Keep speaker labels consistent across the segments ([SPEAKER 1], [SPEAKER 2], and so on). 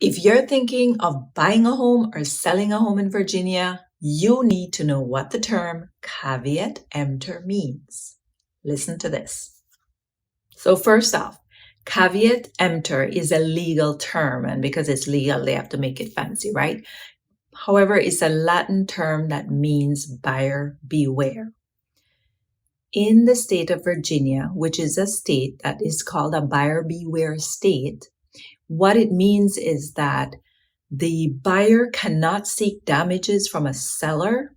[SPEAKER 1] If you're thinking of buying a home or selling a home in Virginia, you need to know what the term caveat emptor means. Listen to this. So first off, caveat emptor is a legal term, and because it's legal, they have to make it fancy, right? However, it's a Latin term that means buyer beware. In the state of Virginia, which is a state that is called a buyer beware state, what it means is that the buyer cannot seek damages from a seller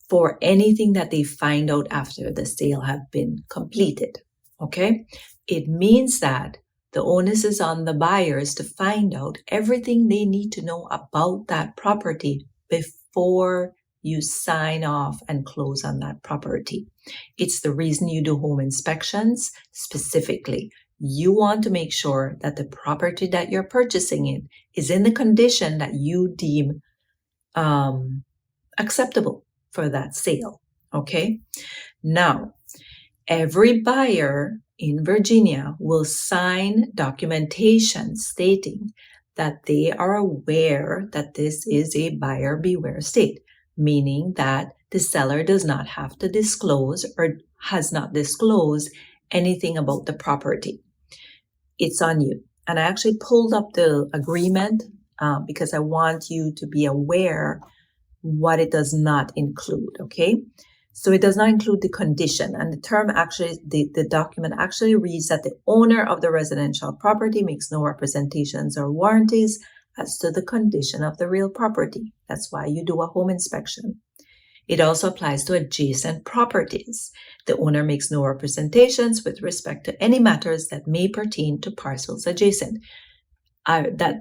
[SPEAKER 1] for anything that they find out after the sale have been completed. Okay? It means that the onus is on the buyers to find out everything they need to know about that property before you sign off and close on that property. It's the reason you do home inspections specifically. You want to make sure that the property that you're purchasing is in the condition that you deem acceptable for that sale. Okay? Now, every buyer in Virginia will sign documentation stating that they are aware that this is a buyer beware state, meaning that the seller does not have to disclose or has not disclosed anything about the property. It's on you. And I actually pulled up the agreement because I want you to be aware what it does not include, okay? So it does not include the condition. And the term actually, the document actually reads that the owner of the residential property makes no representations or warranties as to the condition of the real property. That's why you do a home inspection. It also applies to adjacent properties. The owner makes no representations with respect to any matters that may pertain to parcels adjacent.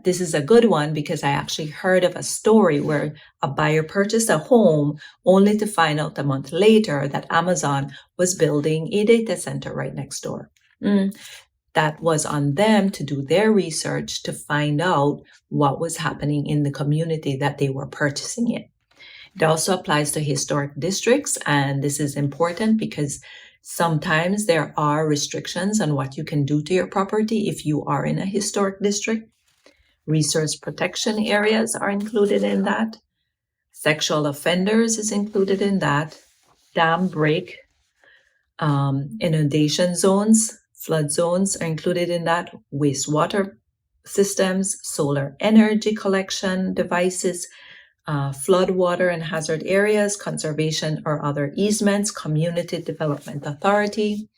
[SPEAKER 1] This is a good one because I actually heard of a story where a buyer purchased a home only to find out a month later that Amazon was building a data center right next door. That was on them to do their research to find out what was happening in the community that they were purchasing it. It also applies to historic districts, and this is important because sometimes there are restrictions on what you can do to your property if you are in a historic district. Resource protection areas are included in that. Sexual offenders is included in that. Dam break, inundation zones, flood zones are included in that. Wastewater systems, solar energy collection devices, flood water and hazard areas, conservation or other easements, community development authority,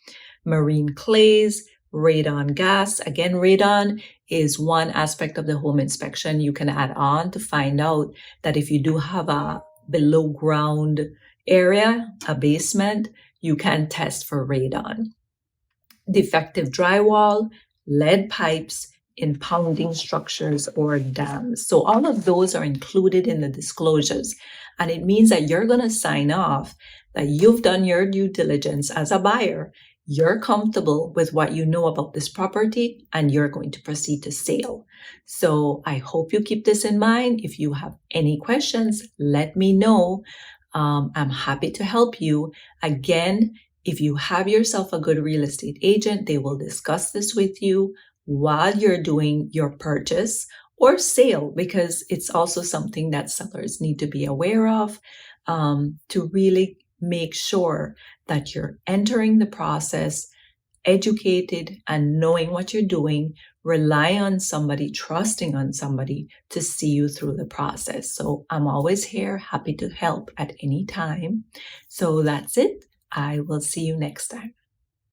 [SPEAKER 1] marine clays, radon gas. Again, radon is one aspect of the home inspection you can add on to find out that if you do have a below ground area, a basement, you can test for radon. Defective drywall, lead pipes, impounding structures or dams. So all of those are included in the disclosures. And it means that you're going to sign off that you've done your due diligence as a buyer. You're comfortable with what you know about this property and you're going to proceed to sale. So I hope you keep this in mind. If you have any questions, let me know. I'm happy to help you. Again, if you have yourself a good real estate agent, they will discuss this with you while you're doing your purchase or sale, because it's also something that sellers need to be aware of to really make sure that you're entering the process educated and knowing what you're doing, rely on somebody, trusting on somebody to see you through the process. So I'm always here, happy to help at any time. So that's it. I will see you next time.